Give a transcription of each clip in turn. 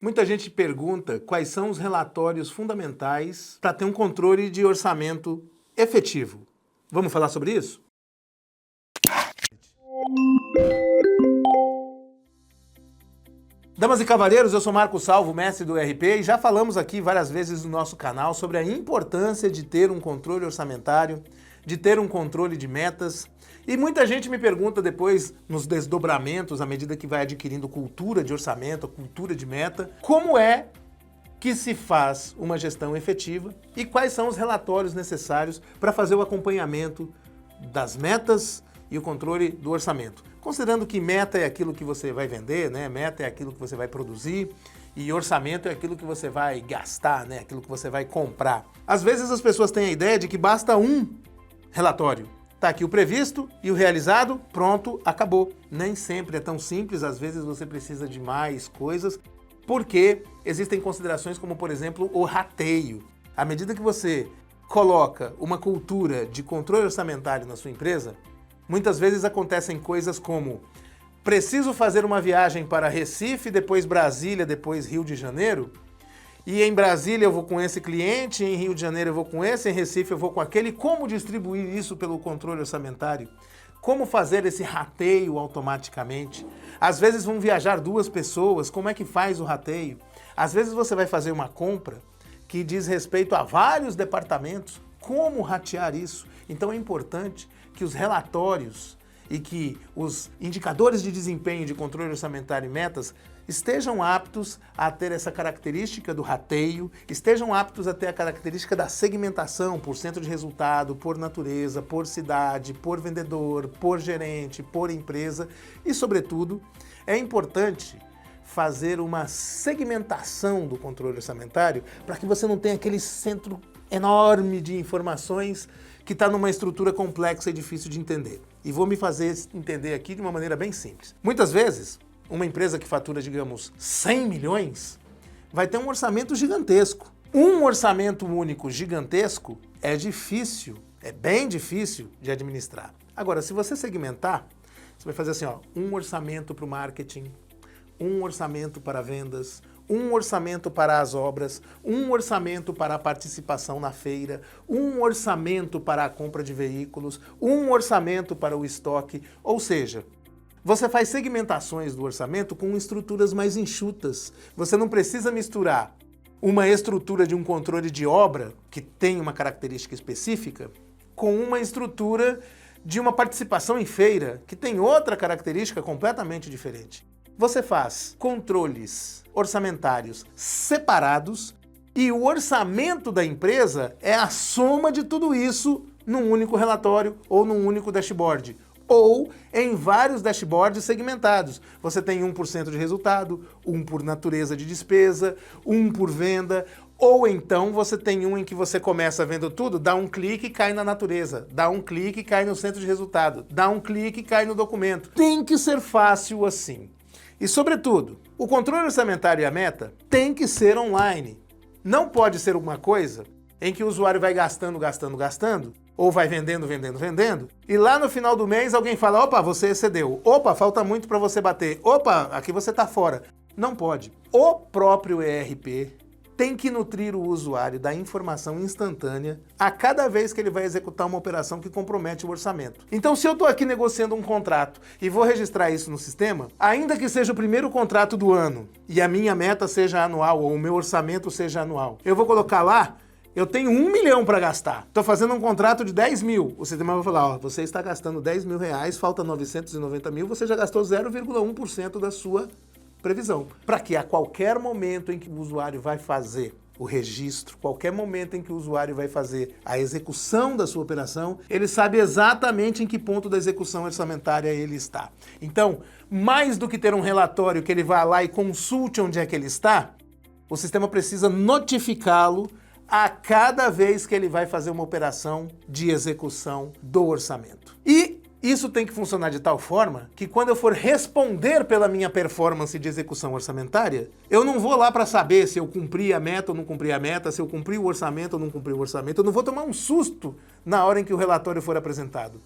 Muita gente pergunta quais são os relatórios fundamentais para ter um controle de orçamento efetivo. Vamos falar sobre isso? Damas e cavalheiros, eu sou Marco Salvo, mestre do ERP, e já falamos aqui várias vezes no nosso canal sobre a importância de ter um controle orçamentário, de ter um controle de metas. E muita gente me pergunta depois, nos desdobramentos, à medida que vai adquirindo cultura de orçamento, cultura de meta, como é que se faz uma gestão efetiva e quais são os relatórios necessários para fazer o acompanhamento das metas e o controle do orçamento. Considerando que meta é aquilo que você vai vender, né? Meta é aquilo que você vai produzir e orçamento é aquilo que você vai gastar, né? Aquilo que você vai comprar. Às vezes as pessoas têm a ideia de que basta um relatório. Tá aqui o previsto e o realizado, pronto, acabou. Nem sempre é tão simples, às vezes você precisa de mais coisas, porque existem considerações como, por exemplo, o rateio. À medida que você coloca uma cultura de controle orçamentário na sua empresa, muitas vezes acontecem coisas como: preciso fazer uma viagem para Recife, depois Brasília, depois Rio de Janeiro, e em Brasília eu vou com esse cliente, em Rio de Janeiro eu vou com esse, em Recife eu vou com aquele. Como distribuir isso pelo controle orçamentário? Como fazer esse rateio automaticamente? Às vezes vão viajar duas pessoas, como é que faz o rateio? Às vezes você vai fazer uma compra que diz respeito a vários departamentos, como ratear isso? Então é importante que os relatórios e que os indicadores de desempenho de controle orçamentário e metas estejam aptos a ter essa característica do rateio, estejam aptos a ter a característica da segmentação por centro de resultado, por natureza, por cidade, por vendedor, por gerente, por empresa e, sobretudo, é importante fazer uma segmentação do controle orçamentário para que você não tenha aquele centro enorme de informações que está numa estrutura complexa e difícil de entender. E vou me fazer entender aqui de uma maneira bem simples. Muitas vezes, uma empresa que fatura, digamos, 100 milhões, vai ter um orçamento gigantesco. Um orçamento único gigantesco é difícil, é bem difícil de administrar. Agora, se você segmentar, você vai fazer assim, ó, um orçamento para o marketing, um orçamento para vendas, um orçamento para as obras, um orçamento para a participação na feira, um orçamento para a compra de veículos, um orçamento para o estoque, ou seja, você faz segmentações do orçamento com estruturas mais enxutas. Você não precisa misturar uma estrutura de um controle de obra, que tem uma característica específica, com uma estrutura de uma participação em feira, que tem outra característica completamente diferente. Você faz controles orçamentários separados e o orçamento da empresa é a soma de tudo isso num único relatório ou num único dashboard, ou em vários dashboards segmentados. Você tem 1% de resultado, um por natureza de despesa, um por venda, ou então você tem um em que você começa vendo tudo, dá um clique e cai na natureza, dá um clique e cai no centro de resultado, dá um clique e cai no documento. Tem que ser fácil assim. E, sobretudo, o controle orçamentário e a meta tem que ser online. Não pode ser uma coisa em que o usuário vai gastando, ou vai vendendo, e lá no final do mês alguém fala: opa, você excedeu, opa, falta muito para você bater, opa, aqui você está fora. Não pode. O próprio ERP tem que nutrir o usuário da informação instantânea a cada vez que ele vai executar uma operação que compromete o orçamento. Então, se eu estou aqui negociando um contrato e vou registrar isso no sistema, ainda que seja o primeiro contrato do ano e a minha meta seja anual ou o meu orçamento seja anual, eu vou colocar lá: eu tenho 1 milhão para gastar, estou fazendo um contrato de 10 mil. O sistema vai falar: ó, você está gastando 10 mil reais, falta 990 mil, você já gastou 0,1% da sua previsão. Para que a qualquer momento em que o usuário vai fazer o registro, qualquer momento em que o usuário vai fazer a execução da sua operação, ele sabe exatamente em que ponto da execução orçamentária ele está. Então, mais do que ter um relatório que ele vá lá e consulte onde é que ele está, o sistema precisa notificá-lo a cada vez que ele vai fazer uma operação de execução do orçamento. E isso tem que funcionar de tal forma que quando eu for responder pela minha performance de execução orçamentária, eu não vou lá para saber se eu cumpri a meta ou não cumpri a meta, se eu cumpri o orçamento ou não cumpri o orçamento. Eu não vou tomar um susto na hora em que o relatório for apresentado.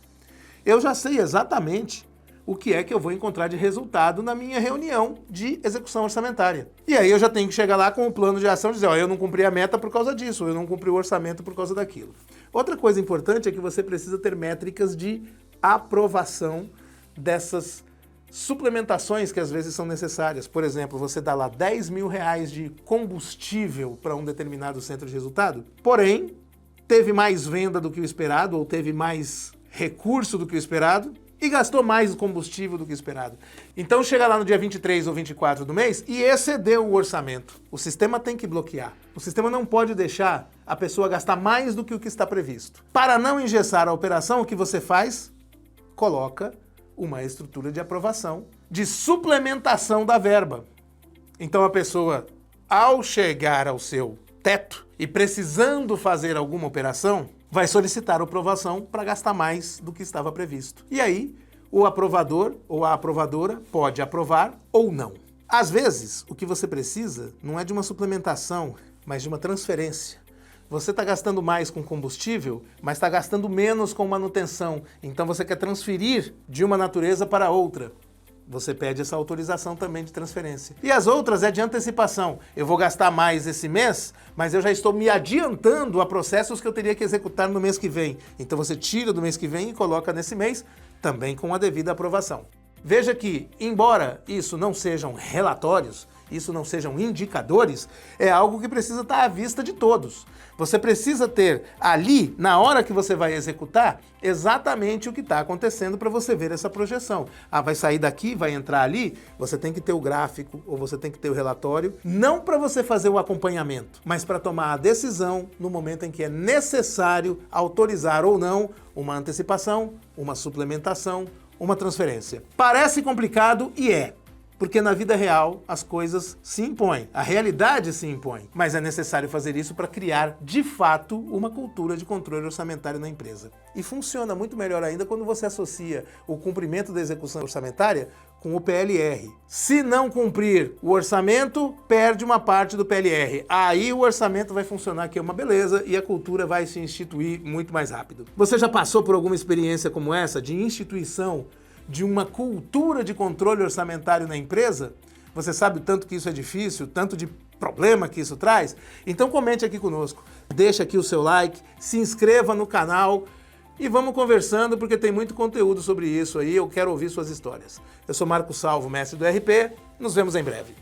Eu já sei exatamente o que é que eu vou encontrar de resultado na minha reunião de execução orçamentária. E aí eu já tenho que chegar lá com o plano de ação e dizer, ó, eu não cumpri a meta por causa disso, eu não cumpri o orçamento por causa daquilo. Outra coisa importante é que você precisa ter métricas de aprovação dessas suplementações que às vezes são necessárias. Por exemplo, você dá lá 10 mil reais de combustível para um determinado centro de resultado, porém, teve mais venda do que o esperado, ou teve mais recurso do que o esperado, e gastou mais combustível do que o esperado. Então chega lá no dia 23 ou 24 do mês e excedeu o orçamento. O sistema tem que bloquear. O sistema não pode deixar a pessoa gastar mais do que o que está previsto. Para não engessar a operação, o que você faz? Coloca uma estrutura de aprovação, de suplementação da verba. Então a pessoa, ao chegar ao seu teto e precisando fazer alguma operação, vai solicitar aprovação para gastar mais do que estava previsto. E aí, o aprovador ou a aprovadora pode aprovar ou não. Às vezes, o que você precisa não é de uma suplementação, mas de uma transferência. Você está gastando mais com combustível, mas está gastando menos com manutenção. Então você quer transferir de uma natureza para outra. Você pede essa autorização também de transferência. E as outras é de antecipação. Eu vou gastar mais esse mês, mas eu já estou me adiantando a processos que eu teria que executar no mês que vem. Então você tira do mês que vem e coloca nesse mês, também com a devida aprovação. Veja que, embora isso não sejam relatórios, isso não sejam indicadores, é algo que precisa estar à vista de todos. Você precisa ter ali, na hora que você vai executar, exatamente o que está acontecendo para você ver essa projeção. Ah, vai sair daqui, vai entrar ali, você tem que ter o gráfico ou você tem que ter o relatório, não para você fazer o acompanhamento, mas para tomar a decisão no momento em que é necessário autorizar ou não uma antecipação, uma suplementação, uma transferência. Parece complicado e é. Porque na vida real as coisas se impõem, a realidade se impõe, mas é necessário fazer isso para criar, de fato, uma cultura de controle orçamentário na empresa. E funciona muito melhor ainda quando você associa o cumprimento da execução orçamentária com o PLR. Se não cumprir o orçamento, perde uma parte do PLR. Aí o orçamento vai funcionar, que é uma beleza, e a cultura vai se instituir muito mais rápido. Você já passou por alguma experiência como essa, de instituição de uma cultura de controle orçamentário na empresa? Você sabe o tanto que isso é difícil, tanto de problema que isso traz? Então comente aqui conosco, deixa aqui o seu like, se inscreva no canal e vamos conversando porque tem muito conteúdo sobre isso aí, eu quero ouvir suas histórias. Eu sou Marco Salvo, mestre do RP, nos vemos em breve.